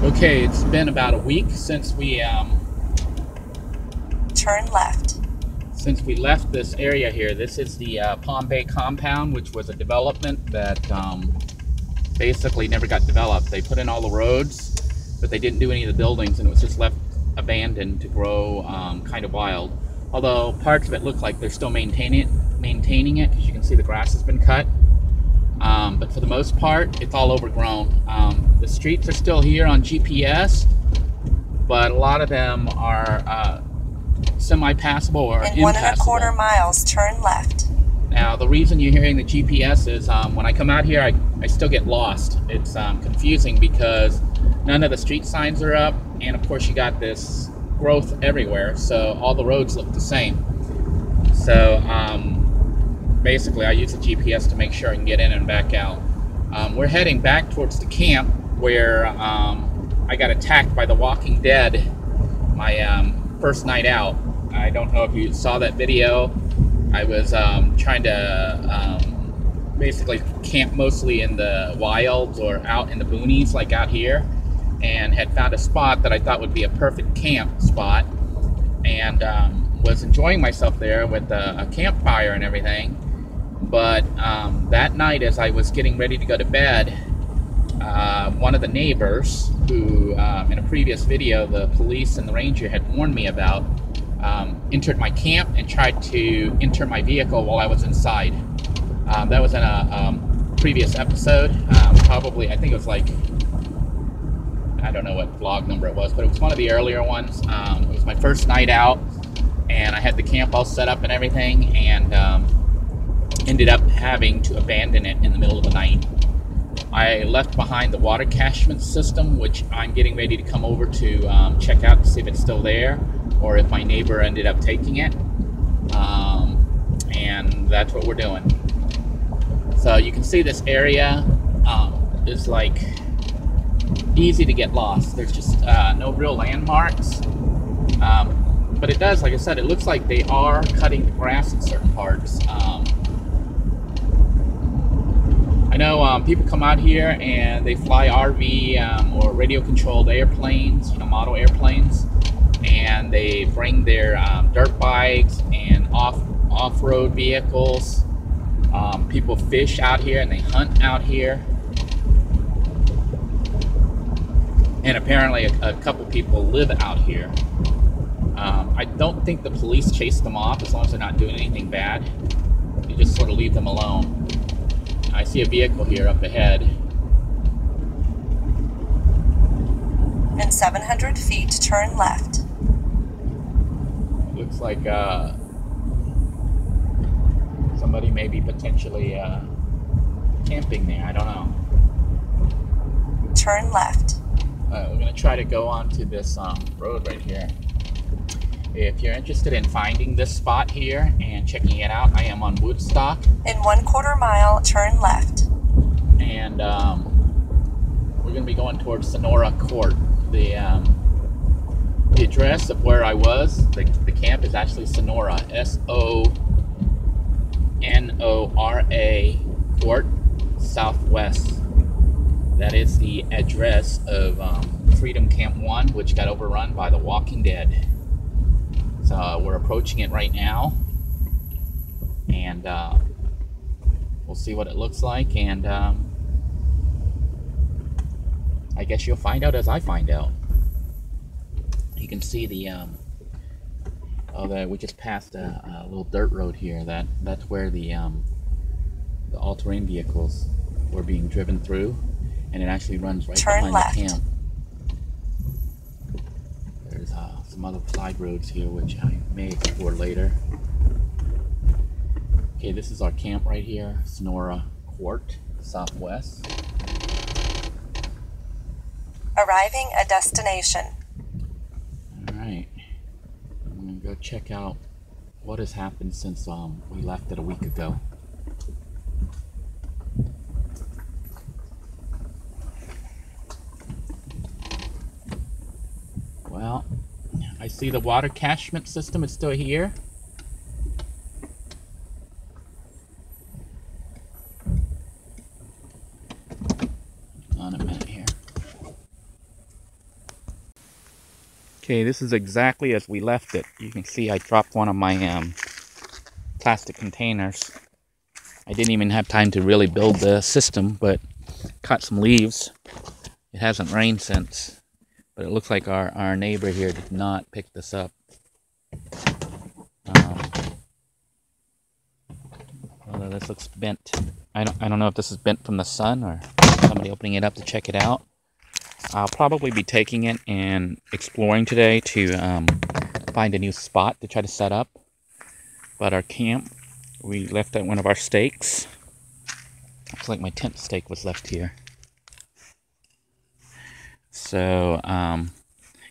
Okay, it's been about a week since we Turn left. left this area here. This is the Palm Bay compound, which was a development that basically never got developed. They put in all the roads, but they didn't do any of the buildings, and it was just left abandoned to grow kind of wild. Although parts of it look like they're still maintaining it, because you can see the grass has been cut. But for the most part, it's all overgrown. The streets are still here on GPS, but a lot of them are semi-passable or In impassable. 1¼ miles, turn left. Now, the reason you're hearing the GPS is when I come out here, I still get lost. It's confusing because none of the street signs are up, and of course you got this growth everywhere, so all the roads look the same. So basically I use the GPS to make sure I can get in and back out. We're heading back towards the camp where I got attacked by the Walking Dead my first night out. I don't know if you saw that video. I was trying to basically camp mostly in the wilds or out in the boonies like out here, and had found a spot that I thought would be a perfect camp spot, and was enjoying myself there with a campfire and everything. But that night, as I was getting ready to go to bed, one of the neighbors who in a previous video the police and the ranger had warned me about entered my camp and tried to enter my vehicle while I was inside. That was in a previous episode, probably, I think it was like, I don't know what vlog number it was, but it was one of the earlier ones. It was my first night out, and I had the camp all set up and everything, and ended up having to abandon it in the middle of the night. I left behind the water catchment system, which I'm getting ready to come over to check out to see if it's still there, or if my neighbor ended up taking it. And that's what we're doing. So you can see this area is like easy to get lost. There's just no real landmarks. But it does, like I said, it looks like they are cutting the grass in certain parts. I know people come out here and they fly RV or radio-controlled airplanes, model airplanes, and they bring their dirt bikes and off-road vehicles. People fish out here and they hunt out here. And apparently a couple people live out here. I don't think the police chase them off as long as they're not doing anything bad. They just sort of leave them alone. I see a vehicle here up ahead. In 700 feet, turn left. Looks like somebody may be potentially camping there. I don't know. Turn left. We're going to try to go onto this road right here. If you're interested in finding this spot here and checking it out, I am on Woodstock. In 1/4 mile, turn left. And we're going to be going towards Sonora Court. The address of where I was, the camp is actually Sonora, S-O-N-O-R-A Court, Southwest. That is the address of Freedom Camp 1, which got overrun by the Walking Dead. So we're approaching it right now, and we'll see what it looks like, and I guess you'll find out as I find out. You can see the we just passed a little dirt road here. That's where the all-terrain vehicles were being driven through, and it actually runs right behind the camp. There's some other side roads here, which I may explore later. Okay, this is our camp right here, Sonora Court, Southwest. Arriving at destination. Alright, I'm going to go check out what has happened since we left it a week ago. Well, I see the water catchment system is still here. On a minute here. Okay, this is exactly as we left it. You can see I dropped one of my plastic containers. I didn't even have time to really build the system, but cut some leaves. It hasn't rained since, but it looks like our neighbor here did not pick this up. Although this looks bent. I don't know if this is bent from the sun or somebody opening it up to check it out. I'll probably be taking it and exploring today to find a new spot to try to set up. But our camp, we left at one of our stakes. Looks like my tent stake was left here. So,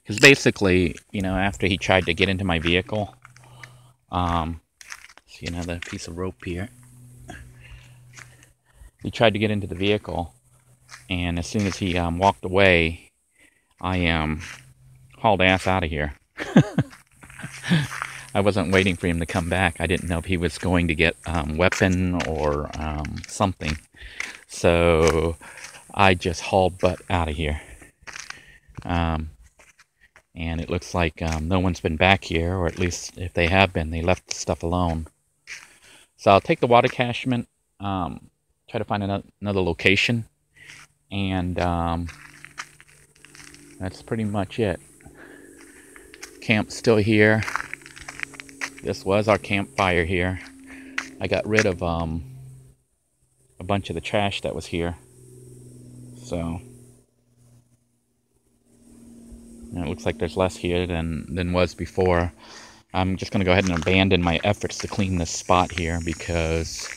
because basically, you know, after he tried to get into my vehicle, see another piece of rope here. He tried to get into the vehicle, and as soon as he walked away, I hauled ass out of here. I wasn't waiting for him to come back. I didn't know if he was going to get weapon or something. So I just hauled butt out of here. And it looks like no one's been back here, or at least if they have been, they left the stuff alone. So I'll take the water catchment, try to find another location, and that's pretty much it. Camp's still here. This was our campfire here. I got rid of a bunch of the trash that was here. So it looks like there's less here than was before. I'm just going to go ahead and abandon my efforts to clean this spot here because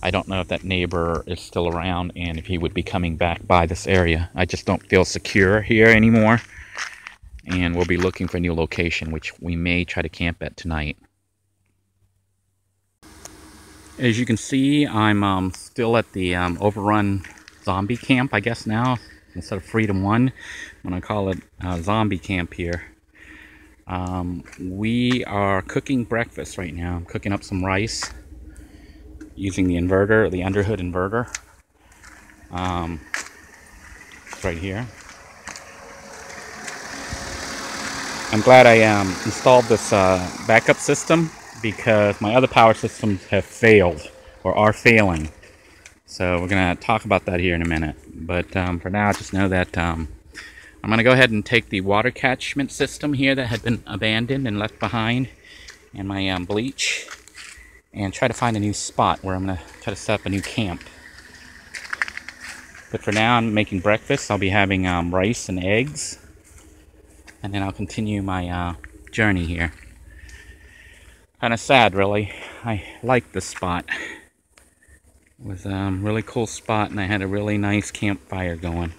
I don't know if that neighbor is still around and if he would be coming back by this area. I just don't feel secure here anymore. And we'll be looking for a new location, which we may try to camp at tonight. As you can see, I'm still at the overrun zombie camp, I guess now. Instead of Freedom 1, I'm going to call it zombie camp here. We are cooking breakfast right now. I'm cooking up some rice using the inverter, the underhood inverter. Right here. I'm glad I installed this backup system because my other power systems have failed or are failing. So we're going to talk about that here in a minute. But for now, just know that I'm going to go ahead and take the water catchment system here that had been abandoned and left behind and my bleach and try to find a new spot where I'm going to try to set up a new camp. But for now, I'm making breakfast. I'll be having rice and eggs. And then I'll continue my journey here. Kind of sad, really. I like this spot. It was a really cool spot, and I had a really nice campfire going.